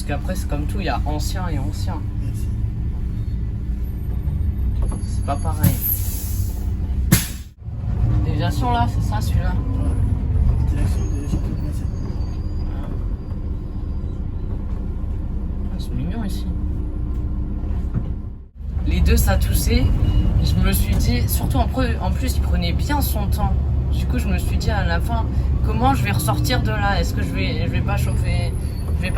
Parce qu'après, c'est comme tout, il y a ancien et ancien. Merci. C'est pas pareil. Déviation là, c'est ça celui-là? Ouais. Direction de Château de Vincennes. Ah, c'est mignon ici. Les deux ça toussait. Je me suis dit, surtout en plus il prenait bien son temps. Du coup je me suis dit à la fin, comment je vais ressortir de là? Est-ce que je vais pas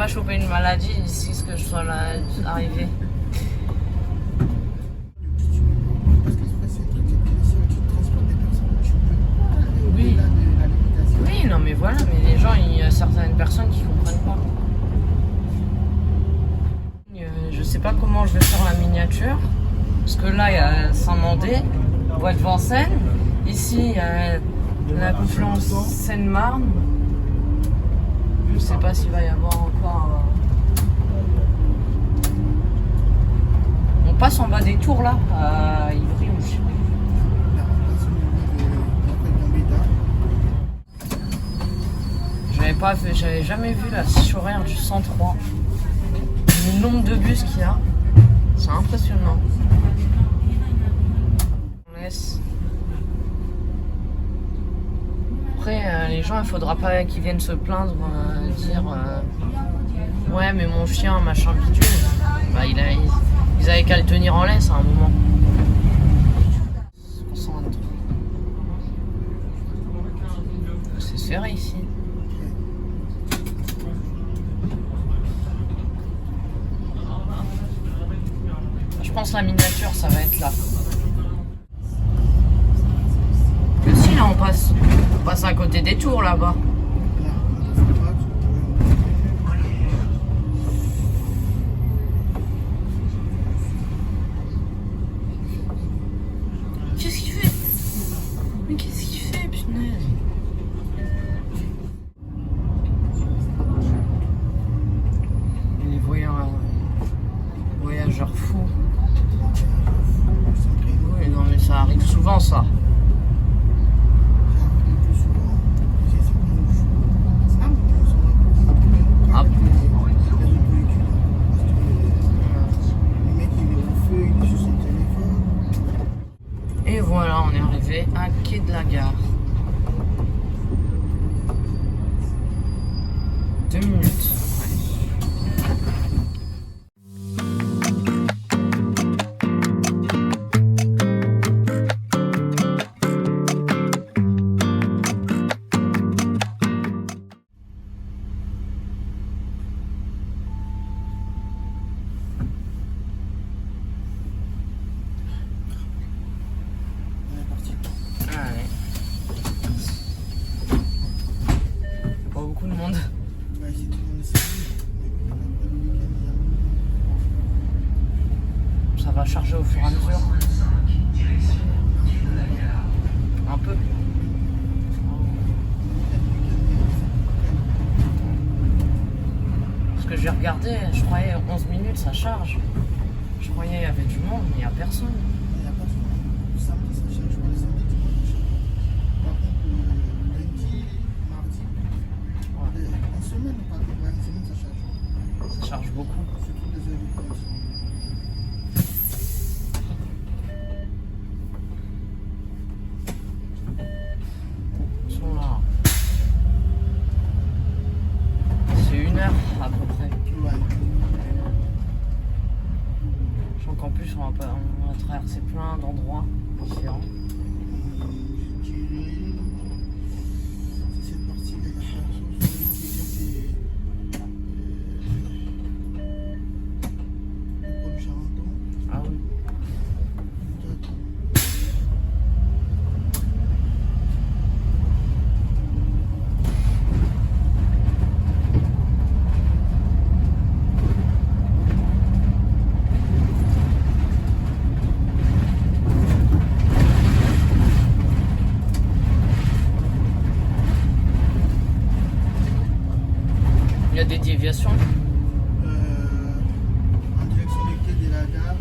choper une maladie ici, ce que je sois là arrivé? Parce que c'est un truc qui transporte des personnes. Tu peux pas aller Oui. au-delà de la limitation. Oui, non mais voilà, mais les gens, il y a certaines personnes qui comprennent pas. Je sais pas comment je vais faire la miniature. Parce que là, il y a Saint-Mandé, Bois de Vincennes. Ici, il y a la confluence Seine-Marne. Je sais pas s'il va y avoir encore. On passe en bas des tours là, à Ivry ou je sais pas. La remplace au niveau de Gambetta. J'avais jamais vu la horaire du 103. Le nombre de bus qu'il y a, c'est impressionnant. On laisse. Après, les gens, il faudra pas qu'ils viennent se plaindre, dire ouais, mais mon chien, machin bidule. Bah, ils avaient qu'à le tenir en laisse à un moment. C'est serré ici. Je pense que la miniature, ça va être là. Mais si, là, on passe à côté des tours, là-bas. Qu'est-ce qu'il fait? Mais qu'est-ce qu'il fait, punaise? Les voyageurs fous. Oui, non, mais ça arrive souvent, ça. Ah. Et voilà, on est arrivé à Quai de la Gare. 2 minutes. Pas beaucoup de monde. Ça va charger au fur et à mesure. Un peu. Parce que j'ai regardé, je croyais 11 minutes ça charge. Je croyais qu'il y avait du monde, mais il n'y a personne. Ça charge beaucoup. Ils sont là. C'est 1 heure à peu près. Je crois qu'en plus on va traverser plein d'endroits différents. Ah oui. Il y a des déviations. En direction du quai de la gare,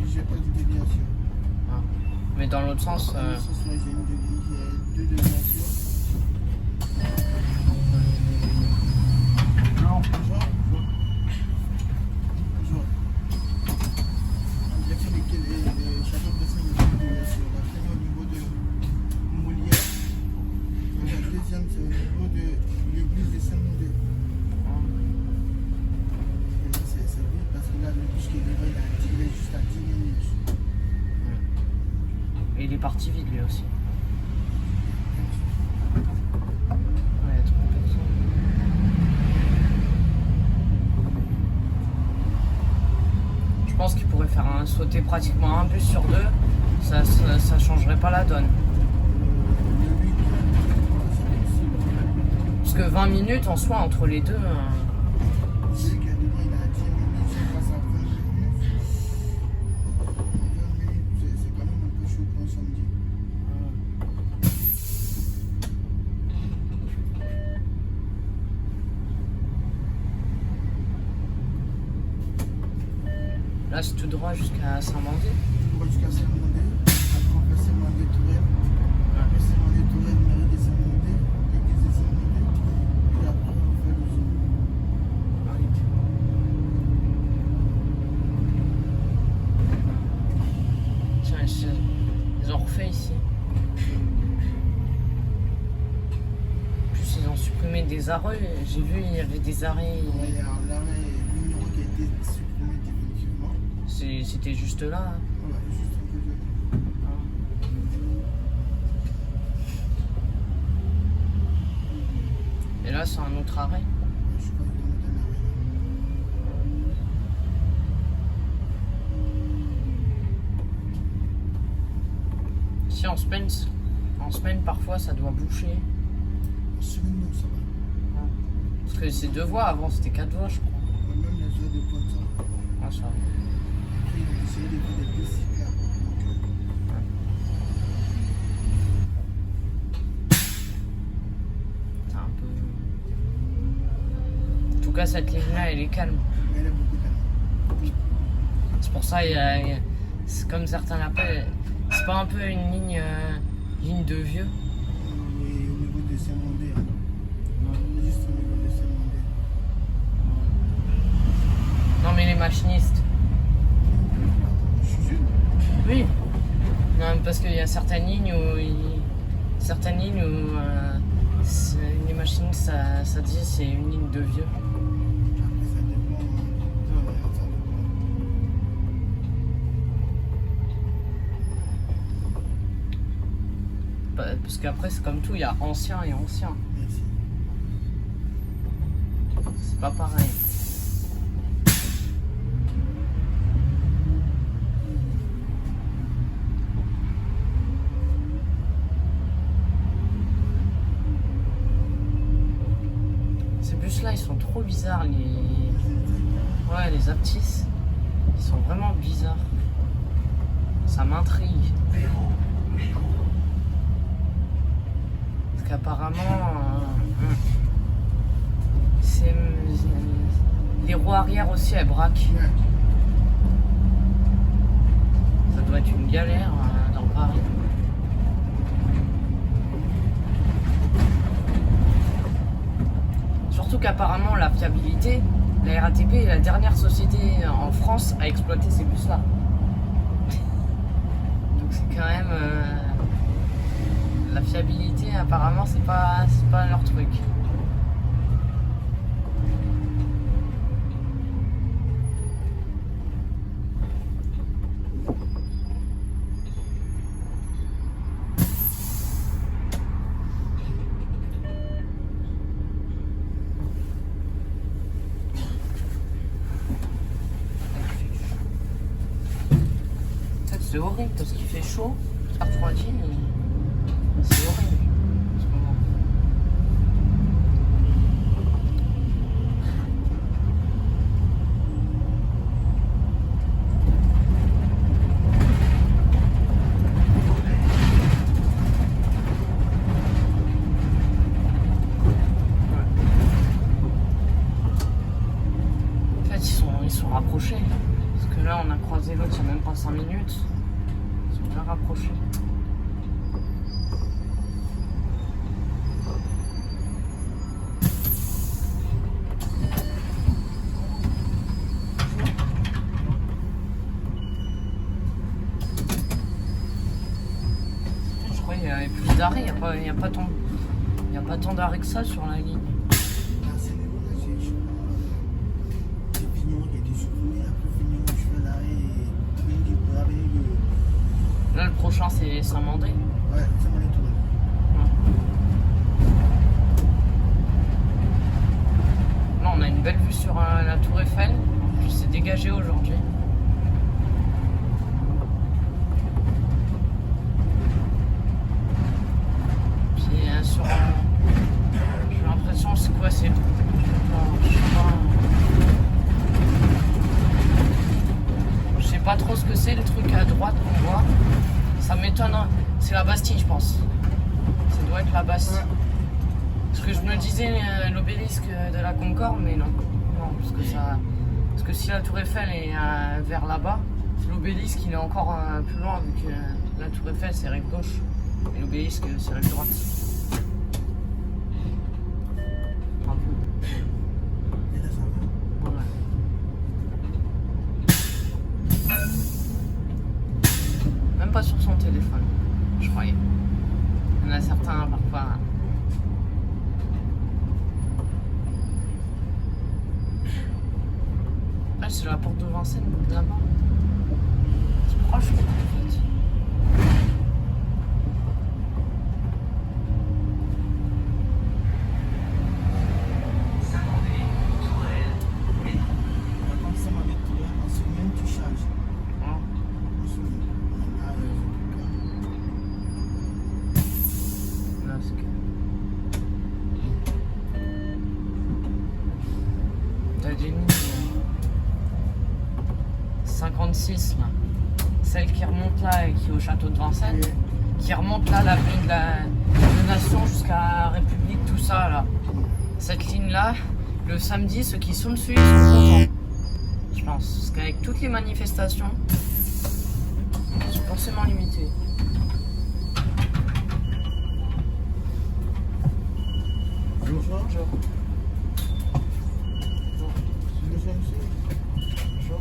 j'ai pas de déviation. Ah. Mais dans l'autre sens. J'ai 2 déviations. parti vite lui aussi. Ouais, il y a trop de personnes. Je pense qu'il pourrait faire sauter pratiquement un bus sur deux. Ça changerait pas la donne. Parce que 20 minutes en soi entre les deux. Là, c'est tout droit jusqu'à Saint-Mandé. Jusqu'à Saint-Mandé, après on fait Saint-Mandé-Tourelle, après Saint-Mandé-Tourelle, mairie de Saint-Mandé, église de Saint-Mandé, et après on fait le zoo. Tiens, ils ont refait ici. En plus, ils ont supprimé des arrêts. J'ai vu, il y avait des arrêts. Ouais, il y a l'arrêt numéro qui a été supprimé définitivement. C'était juste là. Hein. Voilà, juste un peu de... Et là, c'est un autre arrêt. Je suis pas vraiment dans l'arrêt. Ici, en semaine, parfois, ça doit boucher. En semaine, non, ça va. Parce que c'est 2 voies, avant c'était 4 voies, je crois. Même les heures de pointe, ça va. Ouais, ça va. Après, ils ont essayé de faire des pistes cyclables. C'est un peu... En tout cas, cette ligne-là, elle est calme. Elle est beaucoup calme. C'est pour ça, c'est comme certains l'appellent, c'est pas un peu une ligne de vieux. Et au niveau de Saint-Mandé, hein. Juste au niveau de Saint-Mandé. Non, mais les machinistes. Je suis jeune. Oui. Non, parce qu'il y a certaines lignes où, les machinistes, ça dit c'est une ligne de vieux. Après, ça dépend. Ça dépend. Parce qu'après, c'est comme tout, il y a ancien et ancien. Merci. C'est pas pareil. Ces bus-là, ils sont trop bizarres, les aptis. Ils sont vraiment bizarres. Ça m'intrigue. Parce qu'apparemment, les roues arrière aussi, elles braquent. Ouais. Ça doit être une galère dans Paris. Surtout qu'apparemment, la fiabilité, la RATP est la dernière société en France à exploiter ces bus-là. Donc c'est quand même... la fiabilité, apparemment, c'est pas leur truc. C'est horrible parce qu'il fait chaud, ça refroidit, c'est horrible en ce moment. En fait, ils sont rapprochés. Parce que là, on a croisé l'autre il n'y a même pas 5 minutes. Ils sont bien rapprochés. Je crois qu'il y avait plus d'arrêts. Il n'y a pas tant d'arrêts que ça sur la ligne. Là, c'est les là, j'ai Pignon qui a été supprimé. Après Pignon, je fais l'arrêt et Twing qui peut arriver. Là, le prochain, c'est Saint-Mandé. Ouais, Saint-Mandé-Touraine. Là, on a une belle vue sur la Tour Eiffel. Je s'est dégagé aujourd'hui. Puis sur... j'ai l'impression, c'est quoi? C'est... Je sais pas trop ce que c'est, le truc à droite qu'on voit. Ça m'étonne. C'est la Bastille, je pense. Ça doit être la Bastille. Ouais. Parce que je me disais l'obélisque de la Concorde, mais non. Non, parce que si la Tour Eiffel est vers là-bas, l'obélisque il est encore plus loin, vu que la Tour Eiffel c'est rive gauche et l'obélisque c'est rive droite. Un peu. Et là, ça va. Ouais. Même pas sur son téléphone, je croyais. Il y en a certains parfois. Là, c'est la porte de Vincennes, de là-bas. C'est proche, en fait. Quand Saint-Mandé-Touraine, en semaine, tu charges. Hein? En semaine. Ah, Là, c'est que... T'as des lignes 56 là. Celle qui remonte là et qui est au château de Vincennes. ouais. Qui remonte là, l'avenue de la Nation jusqu'à République, tout ça là. Cette ligne là, le samedi, ceux qui sont dessus, ils sont contents. Je pense. Parce qu'avec toutes les manifestations, ils sont forcément limités. Bonjour. Bonjour. Nous sommes ici. Bonjour.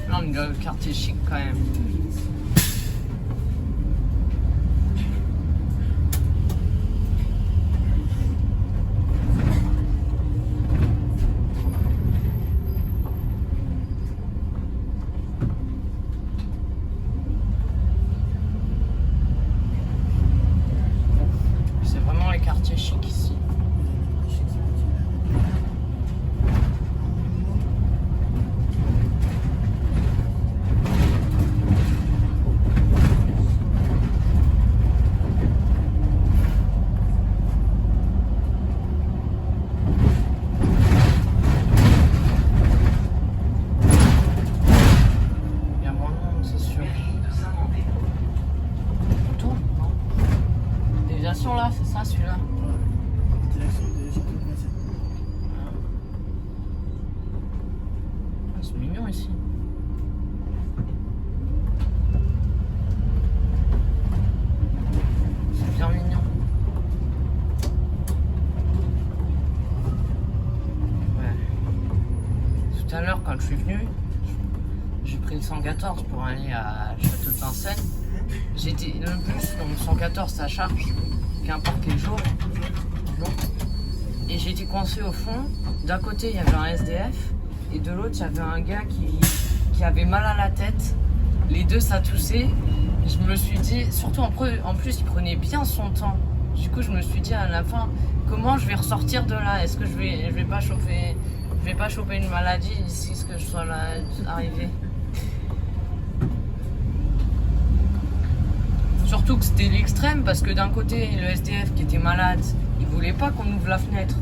Là, on est dans le quartier chic quand même. C'est vraiment les quartiers chics ici. Il y a moins de monde, c'est sûr. On tourne, non? Déviation là, c'est ça celui-là? Direction de Château de Vincennes. Ah, c'est mignon ici. C'est bien mignon. Ouais. Tout à l'heure, quand je suis venu, j'ai pris le 114 pour aller à Château de Vincennes. J'étais le bus, donc 114 ça charge, qu'importe les jours. Non. Et j'étais coincé au fond. D'un côté, il y avait un SDF, et de l'autre, il y avait un gars qui avait mal à la tête. Les deux, ça toussait. Je me suis dit, surtout en plus, il prenait bien son temps. Du coup, je me suis dit à la fin, comment je vais ressortir de là? Est-ce que je vais pas choper une maladie d'ici ce que je sois là arrivé? Surtout que c'était l'extrême, parce que d'un côté, le SDF qui était malade, il voulait pas qu'on ouvre la fenêtre.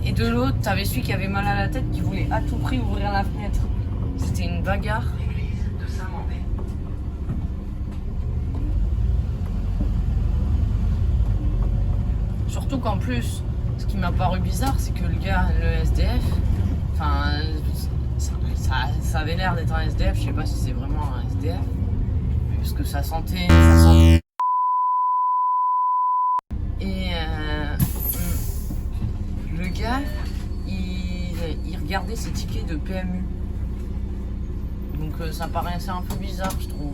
Et de l'autre, t'avais celui qui avait mal à la tête qui voulait à tout prix ouvrir la fenêtre. C'était une bagarre. Surtout qu'en plus, ce qui m'a paru bizarre, c'est que le gars, le SDF, enfin, ça avait l'air d'être un SDF, je sais pas si c'est vraiment un SDF, mais parce que ça sentait... Et le gars, il regardait ses tickets de PMU. Donc ça paraissait un peu bizarre, je trouve.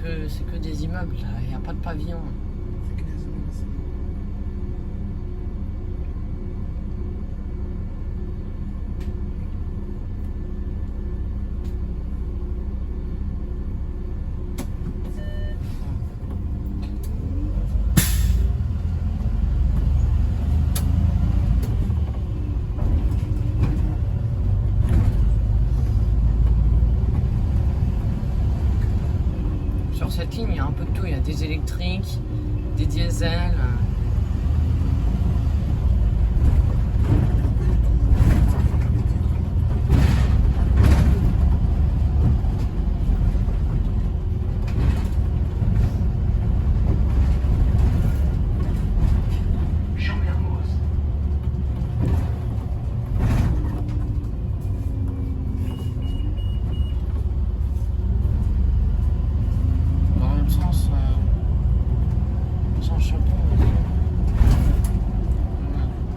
que des immeubles, là. Il n'y a pas de pavillon. C'est que des immeubles ici. Sur cette ligne, il y a un peu de tout. Il y a des électriques, des diesels. Dans le même sens, sans chapeau.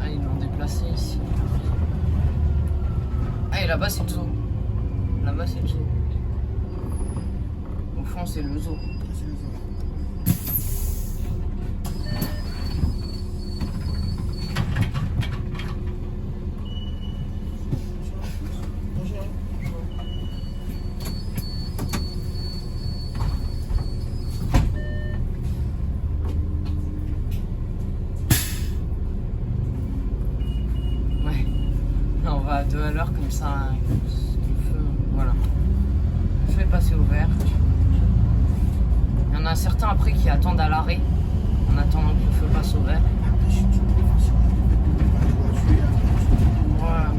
Ah, ils l'ont déplacé ici. Ah, et là-bas, c'est le zoo. Là-bas, c'est le zoo. Au fond, c'est le zoo. C'est les autres. Bonjour. Ouais. Là, on va à 2 à l'heure comme ça. Le feu, voilà. Le feu est passé au vert. Il y en a certains après qui attendent à l'arrêt en attendant que le feu passe au vert. Après, je suis tout professionnel. Je suis à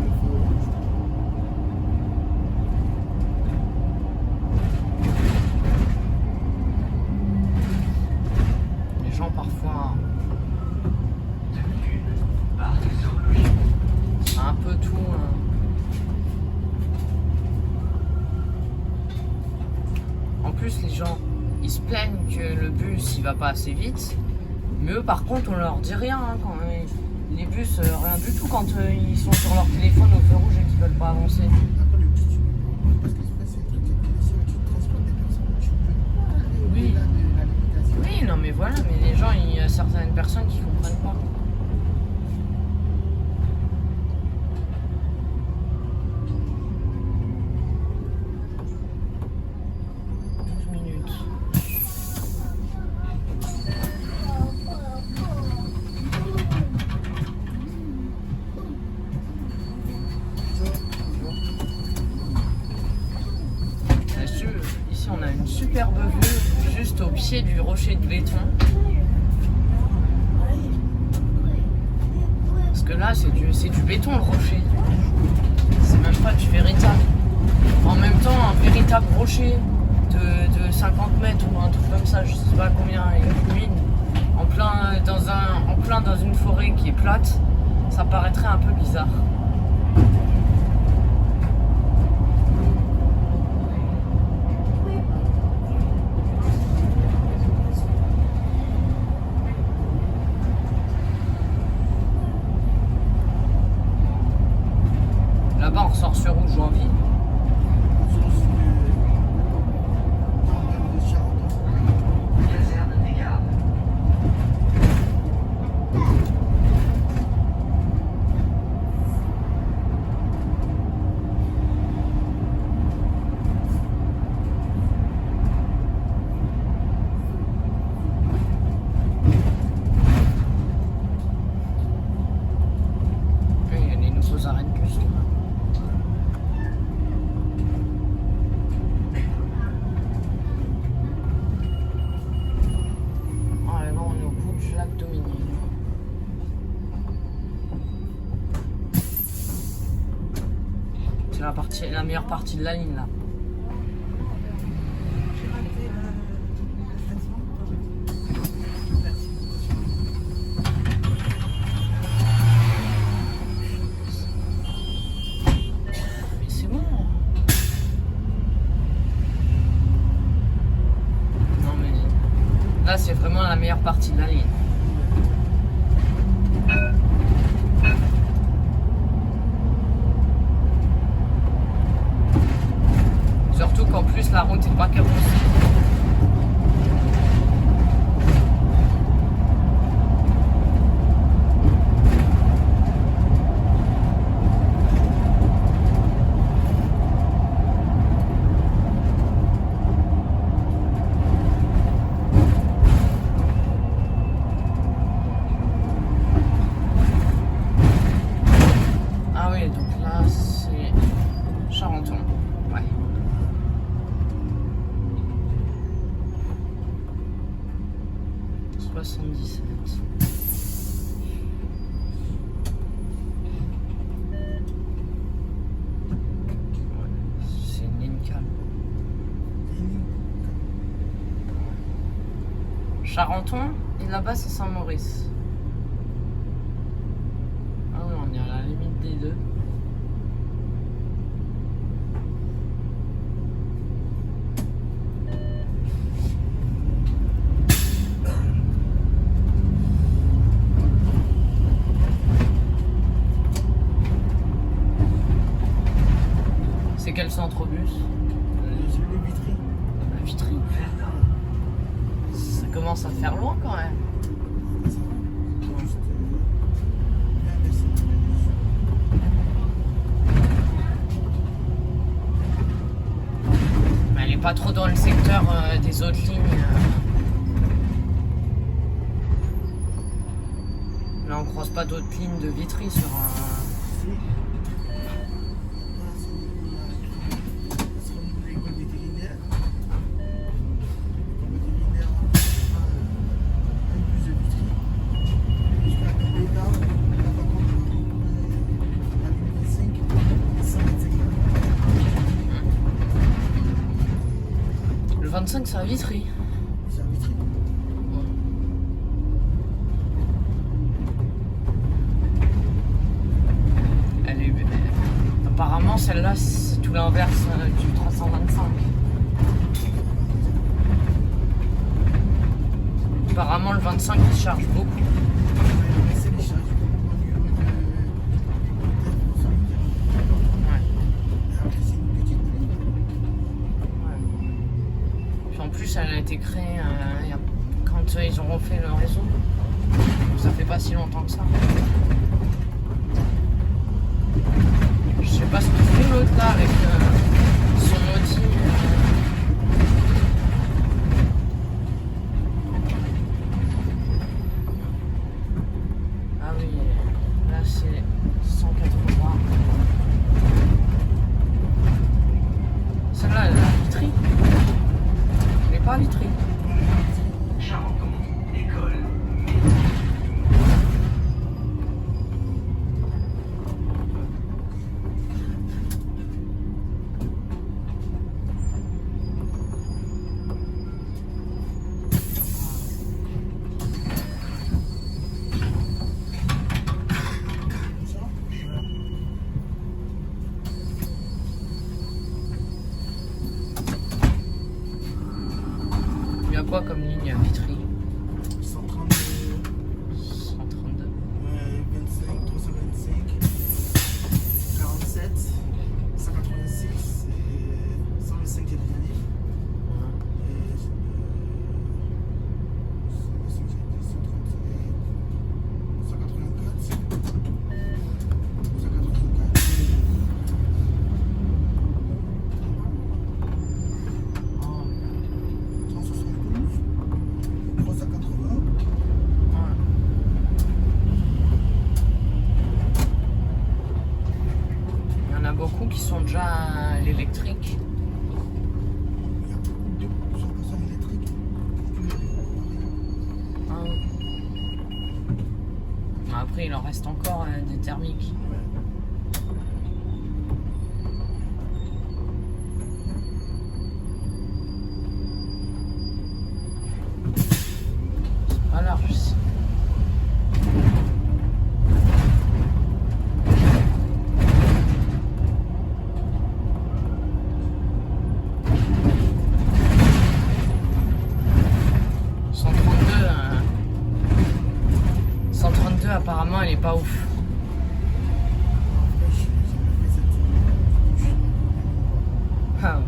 Les gens parfois. C'est un peu tout. En plus, les gens, ils se plaignent que le bus il va pas assez vite. Mais eux, par contre, on leur dit rien. Hein, quand les bus, rien du tout quand ils sont sur leur téléphone au feu rouge et qu'ils veulent pas avancer. Après, le petit, tu peux pas, parce qu'exprès, c'est un truc qui est policier, tu transportes des personnes, tu peux pas aller Oui. au-delà de la limitation. Oui, non, mais voilà, mais les gens, il y a certaines personnes qui comprennent pas. Minutes. Ici, on a une superbe vue juste au pied du rocher de béton. Parce que là, c'est du béton le rocher. C'est même pas du véritable. En même temps, un véritable rocher de 50 mètres ou un truc comme ça, je sais pas combien il culmine, en plein dans une forêt qui est plate, ça paraîtrait un peu bizarre. Là-bas, on ressort sur où, Joinville. Il y a les nouveaux arrêts de bus. Ah là, on est au bout du lac Dominique. C'est la meilleure partie de la ligne là. Mais c'est bon. Non mais là c'est vraiment la meilleure partie de la ligne. Surtout qu'en plus la route est pas carrossée. 77. C'est une ligne calme. Charenton et là-bas c'est Saint-Maurice. Ah oui, on est à la limite des deux. C'est quel centre-bus? J'ai le Vitry. La Vitry. Ça commence à faire loin quand même. Juste bien baissé. Mais elle est pas trop dans le secteur des autres lignes. Là on croise pas d'autres lignes de Vitry sur un... Si. C'est au niveau de l'école vétérinaire. L'école vétérinaire, un bus de Vitry. Jusqu'à Gambetta, là par contre, la ligne 25 et 125. Le 25 c'est à Vitry. C'est à Vitry. Apparemment celle-là c'est tout l'inverse du 325. Apparemment le 25 il charge beaucoup. C'est les charges au niveau de Ouais. après, c'est une petite ligne. Ouais. Puis en plus elle a été créée quand ils ont refait le réseau. Ça fait pas si longtemps que ça. Je sais pas ce que fait l'autre là avec son Audi. Ah oui, là c'est 180. Celle-là elle est à Vitry. Elle est pas à Vitry. Charenton, école. Il y a quoi comme ligne à Vitry? 132, 132. 25, 325, 47, 186 et 125 qui est le dernier. Et 184, 184. Oh, 172, 380, ouais. Il y en a beaucoup qui sont déjà à l'électrique. il y a beaucoup de 100% électriques. Ah oui. Mais après, il en reste encore des thermiques. C'est pas large ici. euh, 132 apparemment elle est pas ouf. Après, j'ai fait cette. Ah.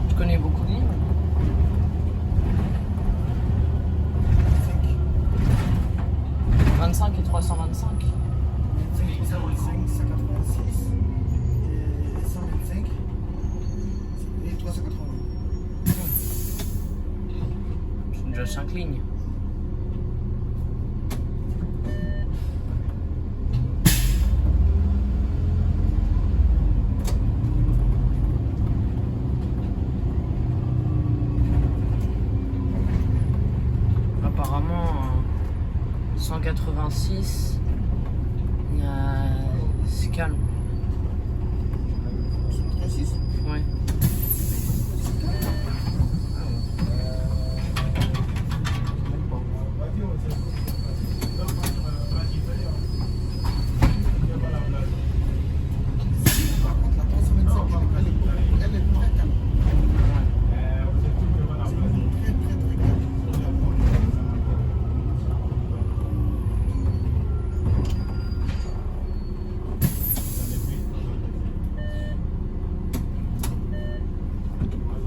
Tu connais beaucoup de lignes? 25 et 325. 185, 186 et 125 et 380. C'est déjà 5 lignes. 186. C'est calme. 186. Ouais. Par contre, la 325, elle est très calme. C'est très très calme.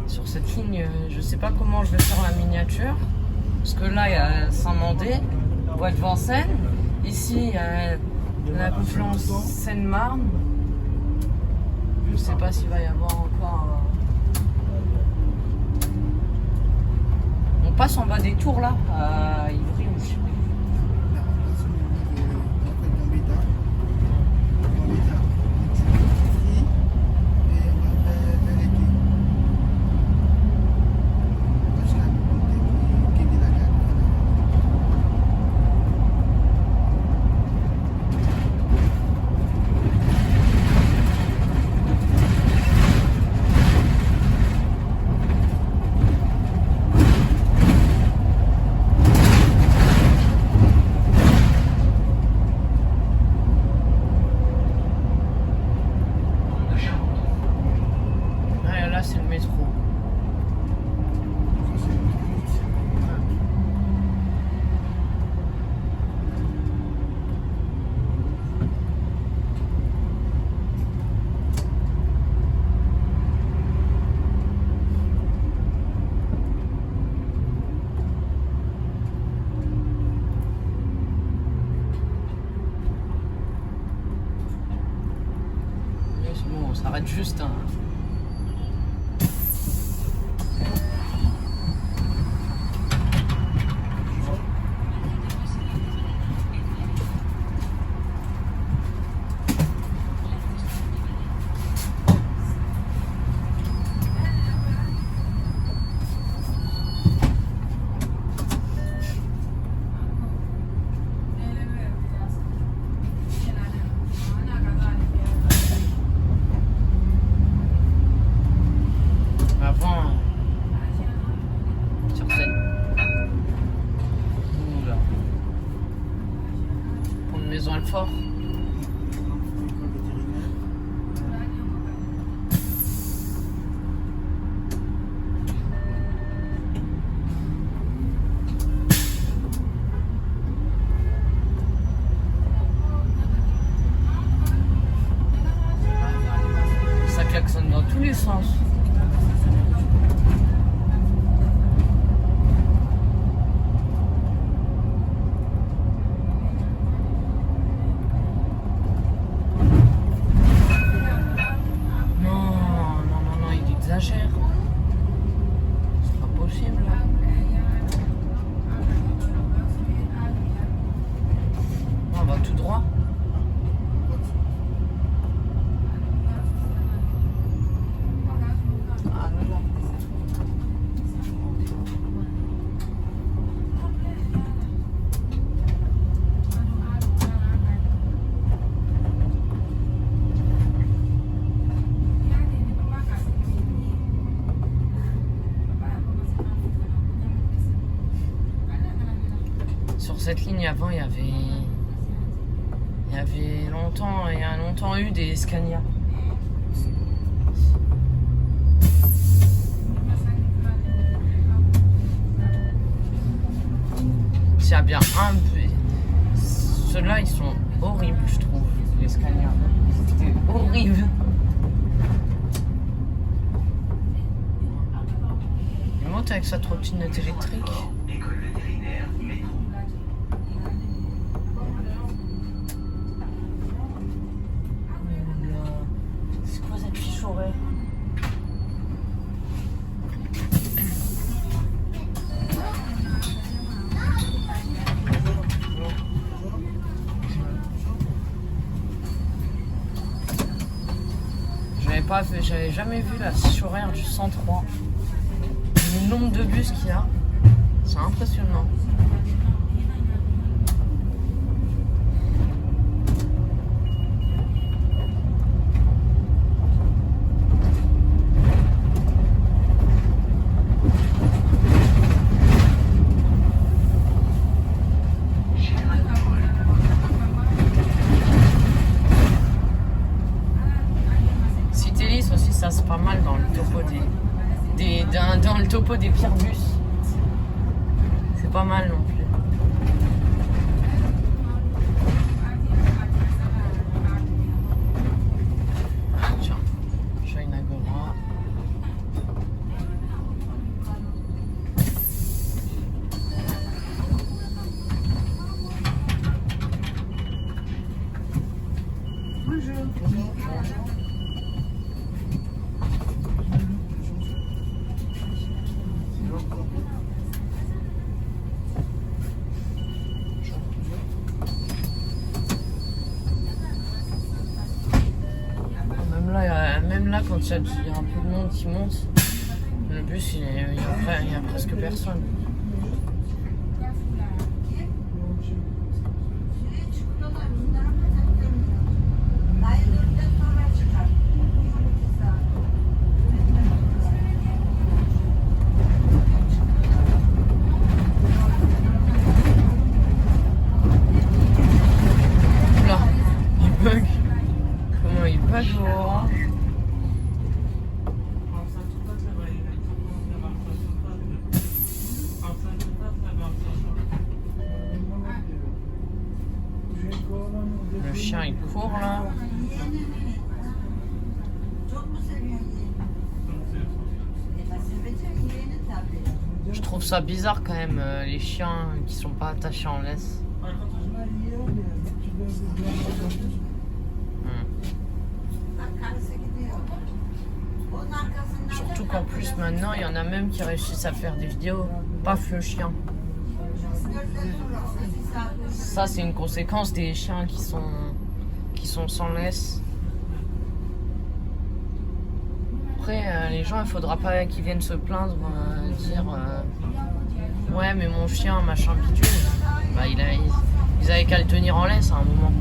Sur cette ligne, je sais pas comment je vais faire la miniature. Parce que là, il y a Saint-Mandé, Bois de Vincennes. Ici, il y a la confluence Seine-Marne. Je sais pas s'il va y avoir encore. On passe en bas des tours là, à Ivry ou je sais pas. Là, on passe au niveau de Gambetta. Gambetta. Et on va vers l'été. Jusqu'à le quai de la gare. Pont de Charenton. Ouais, là, c'est le métro. Ça, c'est une route. Mais c'est bon, on s'arrête juste. Hein. Avant, sur cette. Oula. Pour une maison Alfort. École vétérinaire. Ça klaxonne dans tous les sens. Non, il exagère. C'est pas possible. Non, on va tout droit. Ah non, non. Sur cette ligne avant, il y a longtemps eu des Scania. S'il y a bien un peu. Ceux-là, ils sont horribles, je trouve, les Scania. C'était horrible. Il monte avec sa trottinette électrique. École vétérinaire, métro. C'est quoi cette fiche horaire? J'avais jamais vu la fiche horaire du 103. Le nombre de bus qu'il y a, c'est impressionnant. topo dans le topo des pires bus. C'est pas mal non plus. Tiens, j'ai une agora. Même là, quand il y a un peu de monde qui monte, le bus, il y a presque personne. Là, il bug. Comment il bug Laurent? Le chien il court là. Je trouve ça bizarre quand même, les chiens qui sont pas attachés en laisse. Surtout qu'en plus maintenant il y en a même qui réussissent à faire des vidéos, paf le chien. Ça c'est une conséquence des chiens qui sont sans laisse. Après les gens il faudra pas qu'ils viennent se plaindre, dire ouais mais mon chien machin bidule. Bah ils avaient qu'à le tenir en laisse à un moment.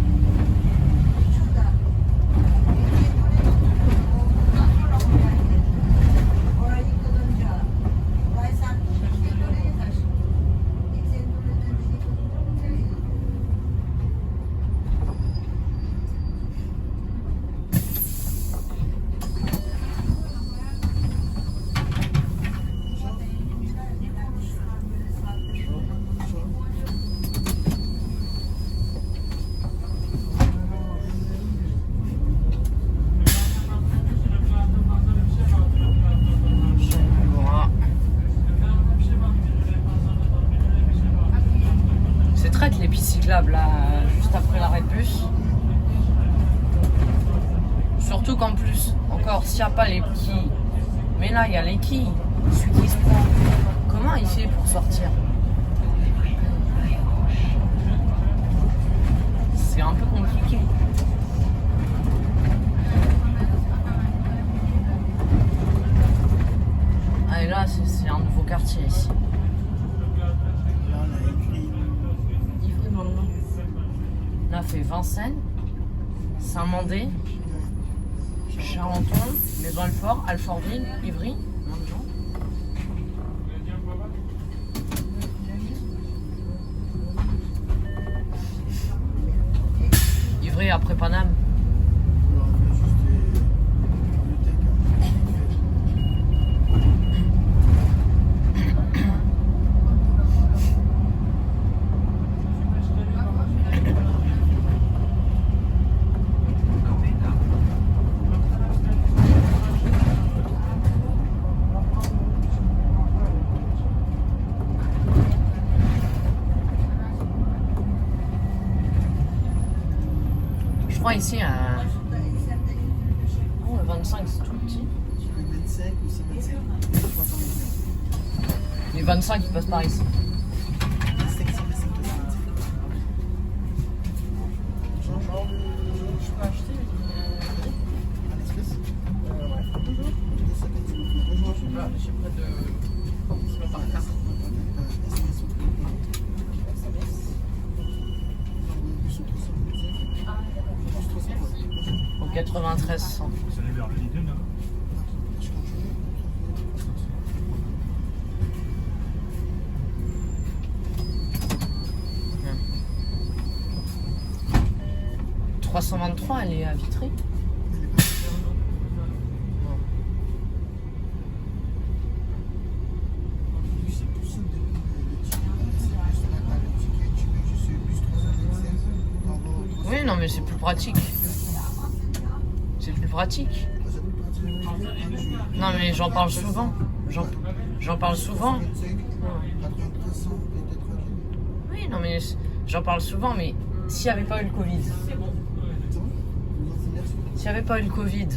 Là, juste après l'arrêt de bus. Surtout qu'en plus, encore s'il n'y a pas les quilles, mais là il y a les quilles, celui qui se prend, comment il fait pour sortir? C'est un peu compliqué. Ah et là c'est un nouveau quartier ici. Là, fait Vincennes, Saint-Mandé, Charenton, Maison-Alfort, Alfortville, Ivry. Ivry après Paname. Je crois ici oh, le 25 c'est tout petit. Le 25 ou c'est 25 300 millions. Les 25 ils passent par ici. Je peux acheter À l'espèce? ouais. Voilà, j'ai près de. C'est pas par carte. Au 93 100. Hum. 323, elle est à Vitry. mais c'est plus pratique. C'est plus pratique. C'est plus pratique. Non, mais j'en parle souvent. J'en parle souvent. 25, 93 cents, et t'es tranquille. Oui, non, mais j'en parle souvent, mais s'il n'y avait pas eu le Covid, s'il n'y avait pas eu le Covid,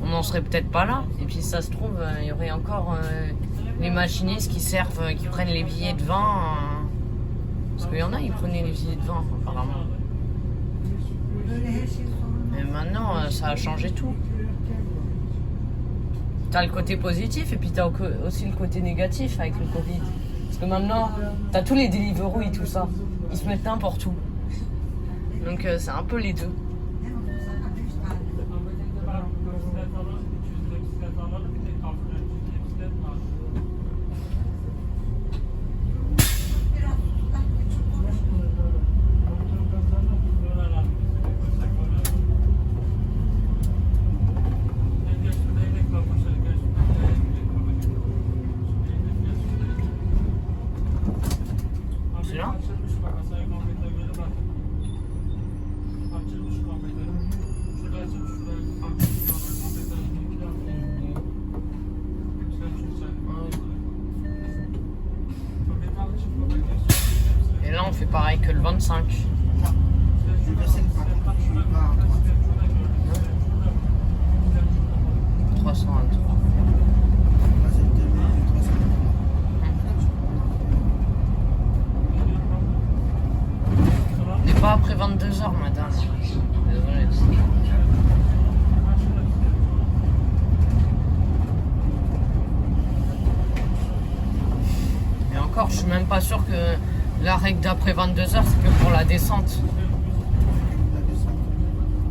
on n'en serait peut-être pas là. Et puis ça se trouve, il y aurait encore les machinistes qui servent, qui prennent les billets de vin. Parce qu'il y en a, ils prenaient les billets de vin, apparemment. Mais maintenant, ça a changé tout. T'as le côté positif et puis t'as aussi le côté négatif avec le Covid. Parce que maintenant, t'as tous les Deliveroo et tout ça. Ils se mettent n'importe où. Donc c'est un peu les deux. C'est là ? Et là on fait pareil que le 25. Non. Je vais passer par contre, je suis pas à droite. 323. Là, c'est le début du 323. Mais pas après 22h, madame. Désolé. Et encore, je suis même pas sûr que la règle d'après 22h, c'est que pour la descente. La descente.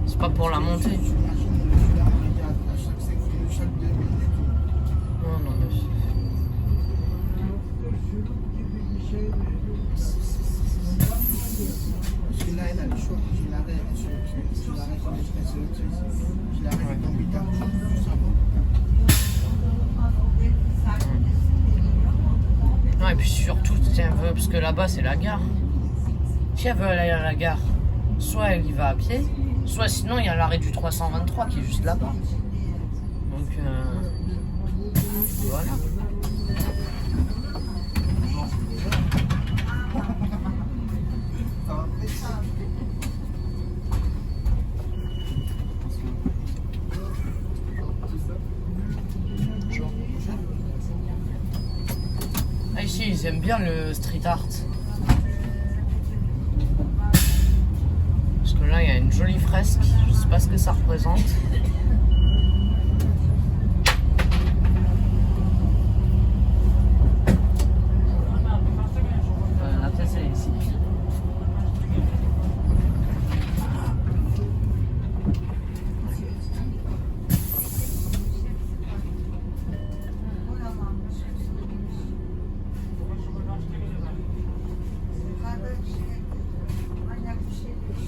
C'est pas pour la montée. J'imagine, je suis là, regarde, à chaque 5 minutes, chaque 2 minutes. Non, non, mais... Parce que là, elle a le choix. Je l'arrête sur le truc. Je l'arrête sur le truc. Je l'arrête dans 8 heures. Juste avant. Non, et puis surtout, si elle veut, parce que là-bas, c'est la gare. Si elle veut aller à la gare, soit elle y va à pied, soit sinon, il y a l'arrêt du 323 qui est juste là-bas. Donc, voilà. Ah, ici, ils aiment bien le street art. Parce que là, il y a une jolie fresque. Je sais pas ce que ça représente. La pièce, elle est ici.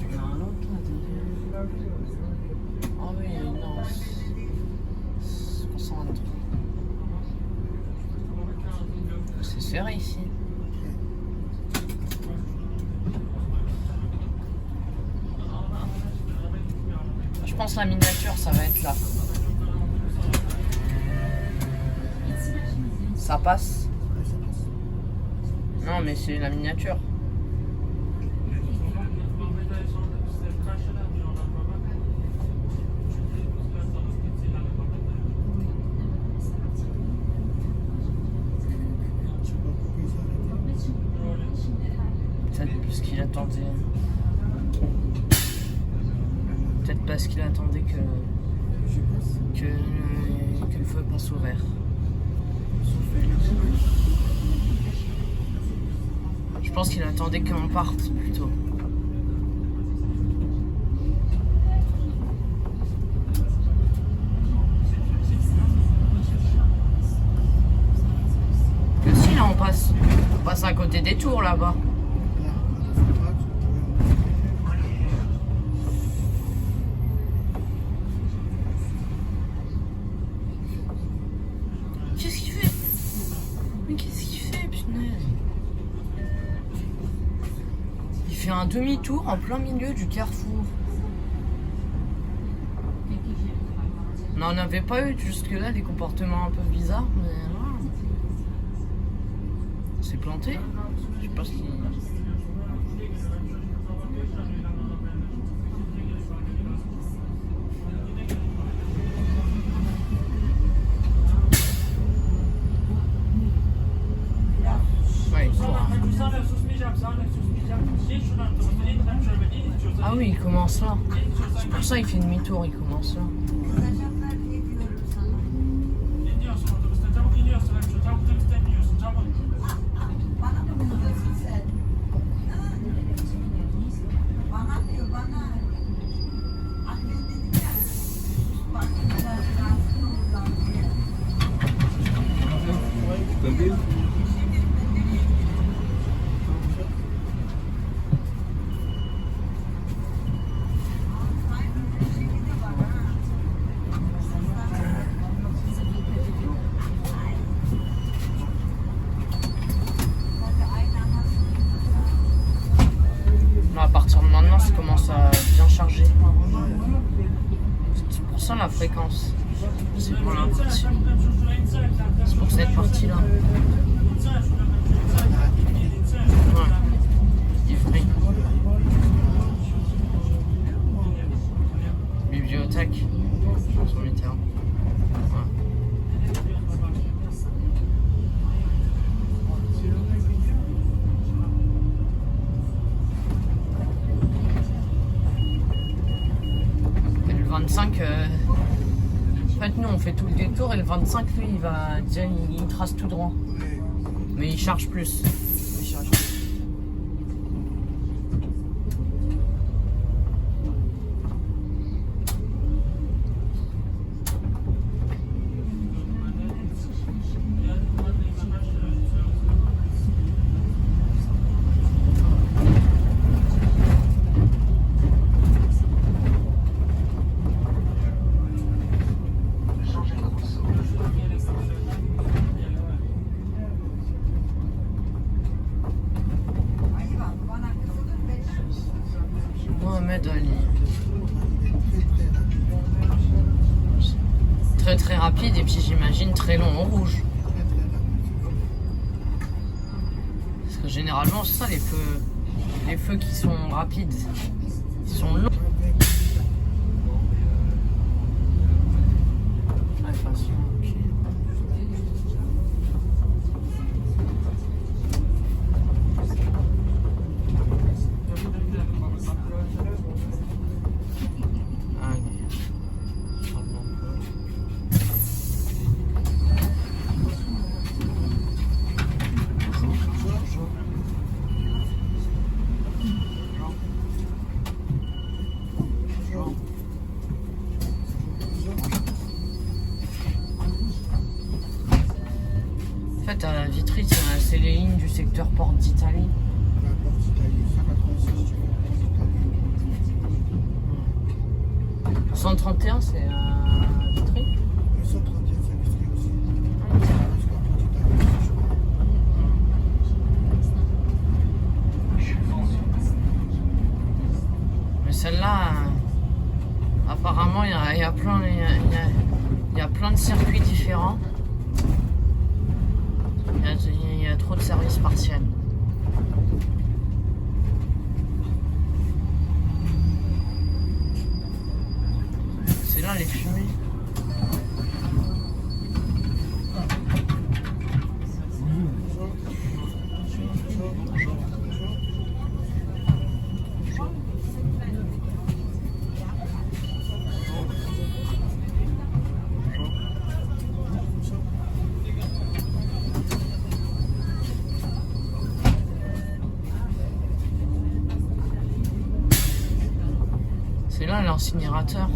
Il y a un autre là, ah oui, non. 63. C'est serré ici. Je pense que la miniature, ça va être là. Ça passe? Non, mais c'est la miniature. Peut-être parce qu'il attendait. Peut-être parce qu'il attendait que le feu passe au vert. Je pense qu'il attendait qu'on parte plutôt. Que si là on passe à côté des tours là-bas. Qu'est-ce qu'il fait? Mais qu'est-ce qu'il fait, punaise? Il fait un demi-tour en plein milieu du carrefour. On n'en avait pas eu jusque-là des comportements un peu bizarres, mais voilà. C'est planté. Je sais pas ce qu'il... Ouais, il court. Ah oui, il commence là. C'est pour ça qu'il fait demi-tour, il commence là. À partir de maintenant, ça commence à bien charger. C'est pour ça la fréquence. C'est pour la partie. C'est pour cette partie-là. Ouais. Il frais. Bibliothèque. Transmetteur. Ouais. Et le 25, en fait, nous on fait tout le détour et le 25, lui, il trace tout droit. Mais il charge plus. Il charge plus. Mohamed Ali. Très très rapide et puis j'imagine très long en rouge. Parce que généralement c'est ça les feux. Les feux qui sont rapides. Ils sont longs. Attention, ok. En fait, à la Vitry, c'est les lignes du secteur Porte d'Italie. La porte d'Italie, 186, tu vois. 131, c'est à Vitry. Le 131, c'est Vitry aussi. Mais celle-là, apparemment, il y a plein de circuits différents. Il y a trop de services partiels. C'est là les fumées. C'est là l'incinérateur.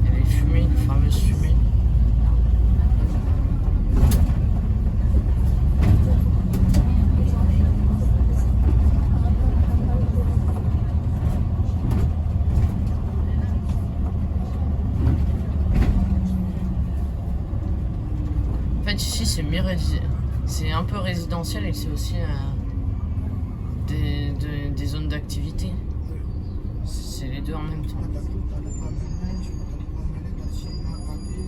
Et les fumées, les fameuses fumées. En fait ici c'est un peu résidentiel et c'est aussi des zones d'activité. C'est c'est les deux en même temps. T'as le promènes, tu vas te promener dans le cinéma à côté.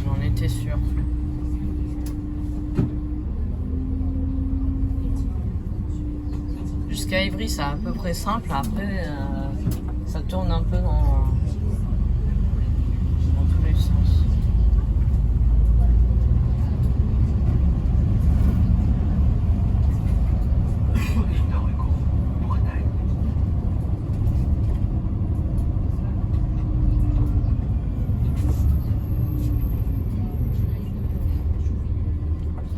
J'en étais sûr. Jusqu'à Ivry, c'est à peu près simple. Après, ça tourne un peu dans tous les sens. Victor Hugo, Bretagne.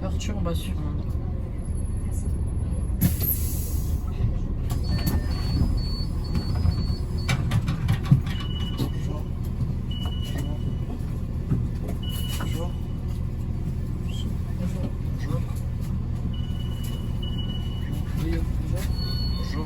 Perturbation. Bonjour. Bonjour. Bonjour.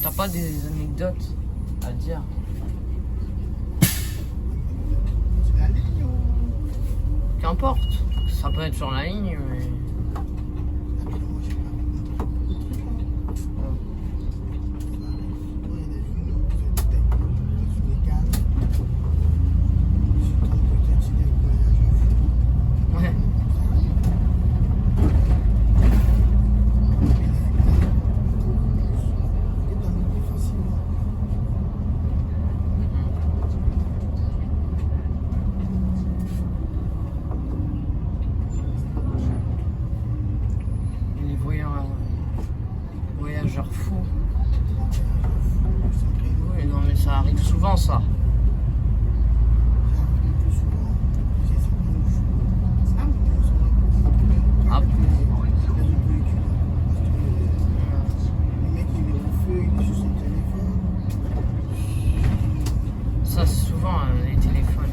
T'as pas des anecdotes à dire? C'est la ligne ou... Qu'importe, ça peut être sur la ligne, mais... Moi, j'ai pas beaucoup de trucs, hein. Ouais, il y a des journaux, c'est des techniques, sur les cannes. Je suis trop peut-être sur des voyages. Ouais. Et dans le plus facilement. Les voyageurs fous. Oui, non, mais ça arrive souvent, ça. Ah. Ça, c'est souvent les téléphones.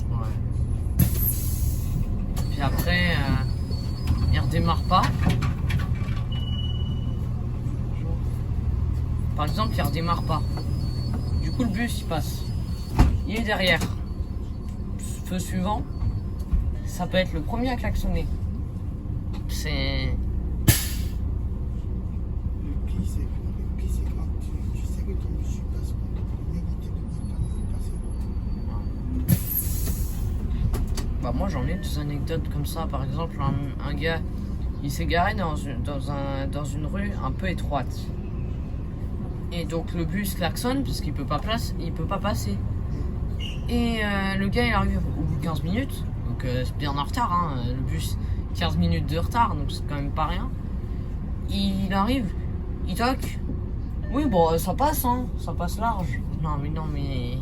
Ouais. Puis après, il redémarre pas. Par exemple, il redémarre pas. Du coup, le bus, il passe. Il est derrière. Feu suivant. Ça peut être le premier à klaxonner. C'est... Bah moi j'en ai des anecdotes comme ça. Par exemple, un gars, il s'est garé dans une rue un peu étroite. Et donc le bus klaxonne parce qu'il peut pas passer. Et le gars il arrive au bout de 15 minutes. Donc c'est bien en retard, hein, le bus, 15 minutes de retard, donc c'est quand même pas rien. Il arrive, il toque. Oui bon ça passe, hein, ça passe large. Non mais...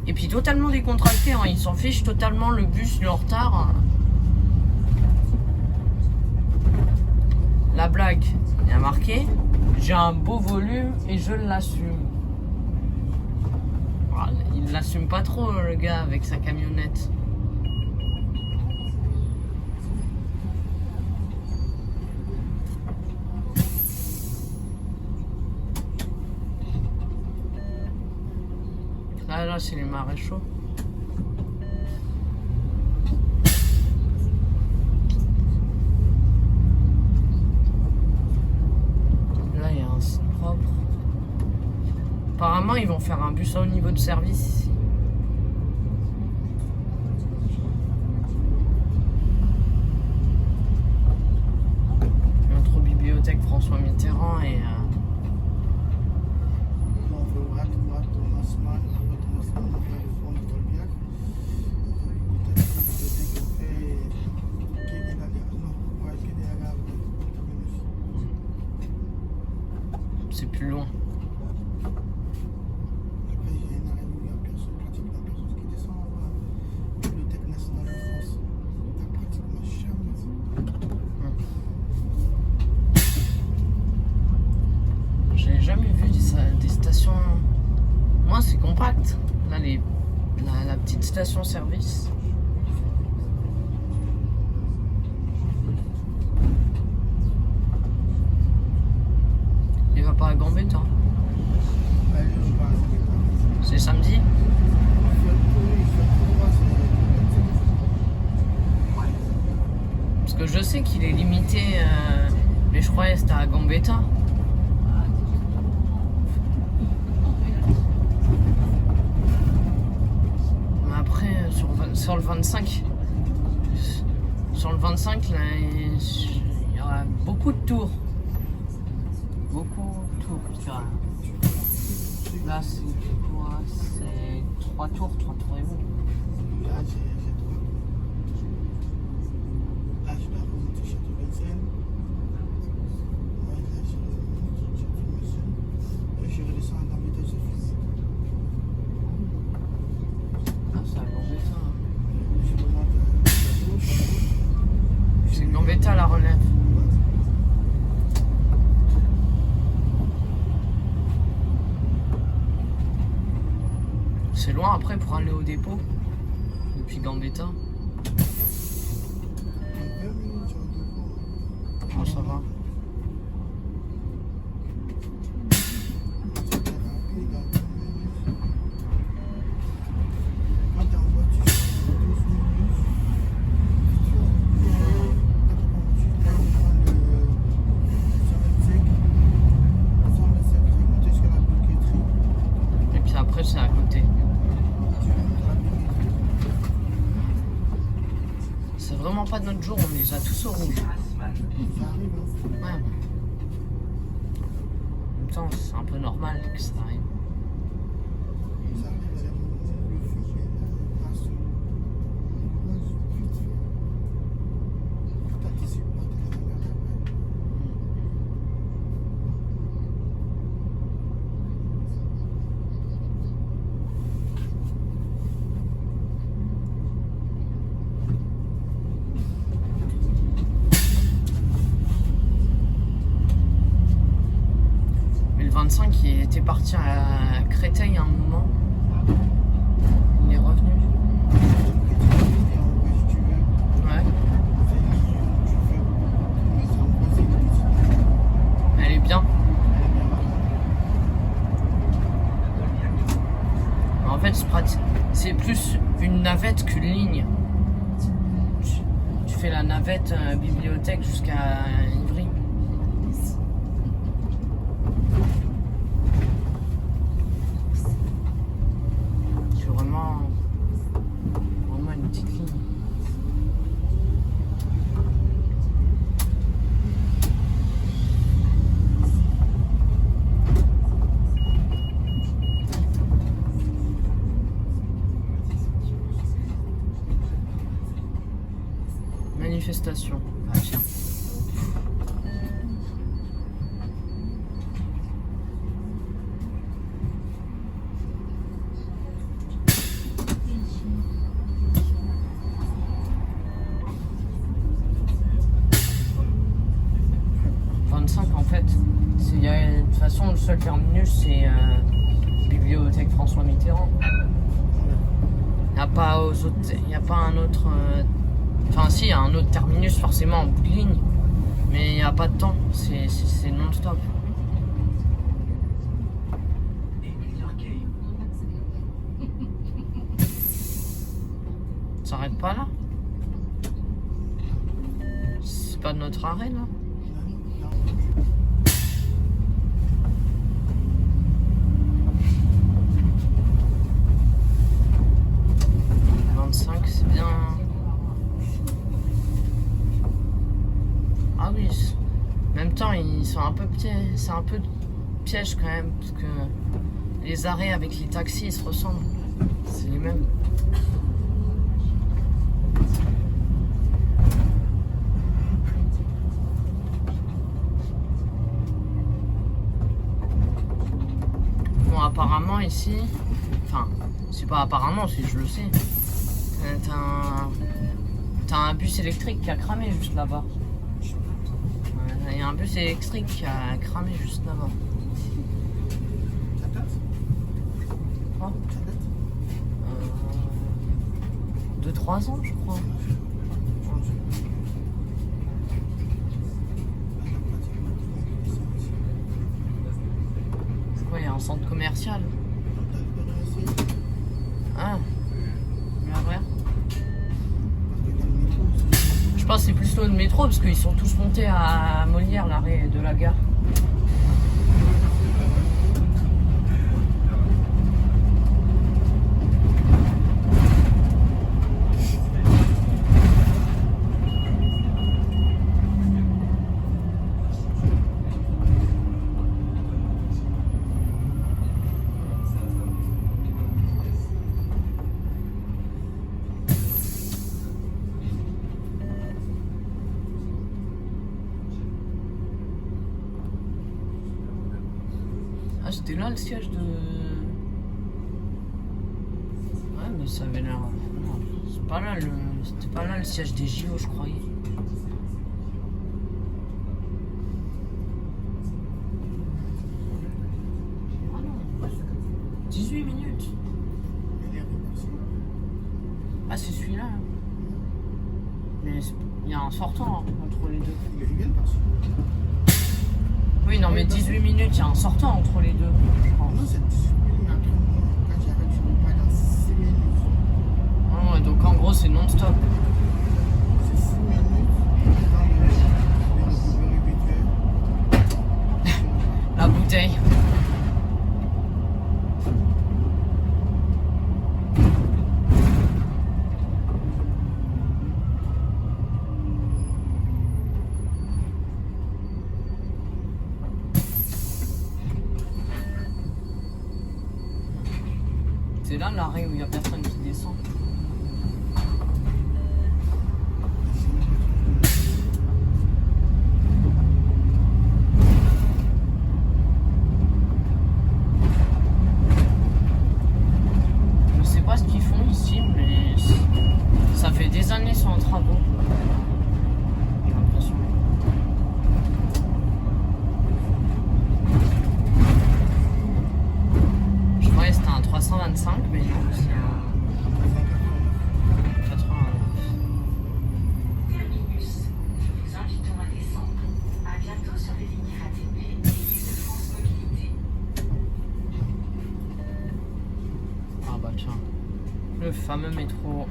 Et puis totalement décontracté, hein, il s'en fiche totalement, le bus, il est en retard. La blague, il a marqué, j'ai un beau volume et je l'assume. Voilà, il l'assume pas trop le gars avec sa camionnette. Là c'est les maréchaux. Là il y a un site propre. Apparemment ils vont faire un bus à haut niveau de service ici. Entre bibliothèque François Mitterrand et... Après, c'est plus loin. il station-service. Il va pas à Gambetta. Allez, je passe. C'est samedi. Il fait tout droit, Parce que je sais qu'il est limité, mais je croyais que c'était à Gambetta. Mais après, sur le 25, là, il y aura beaucoup de tours. Beaucoup de tours, je dirais. Là, c'est quoi? C'est 3 tours et demi. Là, j'ai droit. Là, je vais remonter Château Vincennes. Ouais, là, je remonte Château Vincennes. Et je redescends à Gambetta, c'est fini. Ah, c'est à Gambetta. Je remonte à gauche. C'est Gambetta la relève. C'est loin après pour aller au dépôt depuis Gambetta. 20 minutes au dépôt. Oh, ça va. C'était rapide, dans 20 minutes. Quand t'es en voiture, c'est 12 minutes. Tu vas prendre le 125, remonter jusqu'à la briqueterie. Et puis après, c'est à côté. Tu remontes à la briqueterie. C'est vraiment pas de notre jour, on les a tous au rouge. Haussmann. Ça arrive, hein. Ouais. En même temps, c'est un peu normal que ça arrive. Ça arrive à la moment où le feu passe. Vite. T'anticipes pas, t'es dans la merde après. Mais le 25, il était parti à Créteil à un moment. Il est revenu. Ouais. Elle est bien. En fait, c'est plus une navette qu'une ligne. Tu fais la navette bibliothèque jusqu'à Ivry. C'est vraiment une petite ligne. Manifestation. Ah tiens. En fait, de toute façon le seul terminus c'est bibliothèque François Mitterrand. Il n'y a pas un autre. Enfin si, il y a un autre terminus forcément en bout de ligne, mais il n'y a pas de temps, c'est non-stop. Émile-Durkheim. Ça s'arrête pas là? C'est pas de notre arrêt là? 25, c'est bien. Ah oui, en même temps ils sont un peu c'est un peu piège quand même, parce que les arrêts avec les taxis ils se ressemblent, c'est les mêmes. Bon, apparemment ici, enfin c'est pas apparemment, si je le sais, t'as un bus électrique qui a cramé juste là-bas. Il y a un bus électrique qui a cramé juste là-bas. Ça date? Quoi? Ça date? 2-3 ans, je crois. C'est quoi, il y a un centre commercial? Ah, mais vrai. Je pense que c'est plus le métro parce qu'ils sont tous montés à Molière, l'arrêt de la gare. Ah, c'était là le siège de... Ouais, mais ça avait l'air... Non, c'est pas là le... C'était pas là le siège des JO, je croyais. Ah non, 18 minutes. Ah, c'est celui-là. Mais il y a un sortant hein, entre les deux. Oui, non, mais 18 minutes, il y a un sortant entre les deux, je pense. Non, c'est 18 minutes, mais après, quand j'arrête, je repars dans 6 minutes. Ah ouais, donc en gros, c'est non-stop. C'est 6 minutes, dans le récupérer vite. La bouteille. C'est là l'arrêt où il n'y a personne qui descend. Je sais pas ce qu'ils font ici, mais ça fait des années sans travaux. J'ai l'impression. Je croyais que c'était un 325, mais non, c'est un 89. Terminus. Nous vous invitons à descendre. À bientôt sur les lignes RATP et Île-de-France Mobilité. Ah bah tiens, le fameux métro.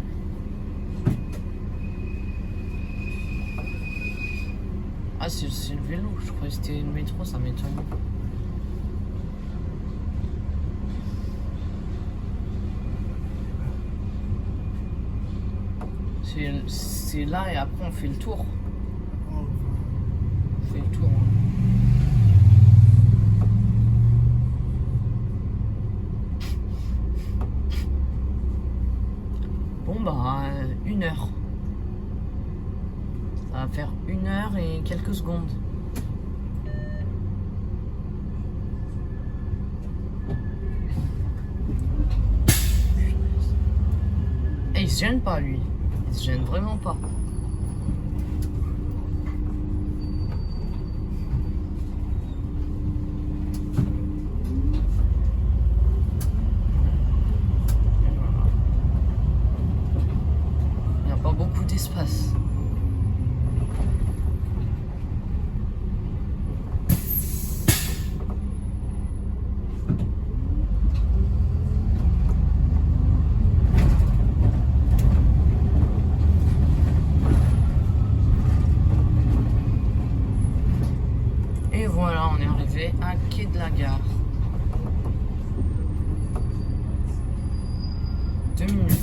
Ah c'est le vélo, je croyais que c'était le métro, ça m'étonne. C'est là et après on fait le tour. On fait le tour. Bon bah 1 heure. Ça va faire 1 heure et quelques secondes. Et il se gêne pas lui. Il se gêne vraiment pas. Il n'y a pas beaucoup d'espace. Et voilà, on est arrivé à quai de la gare. 2 minutes.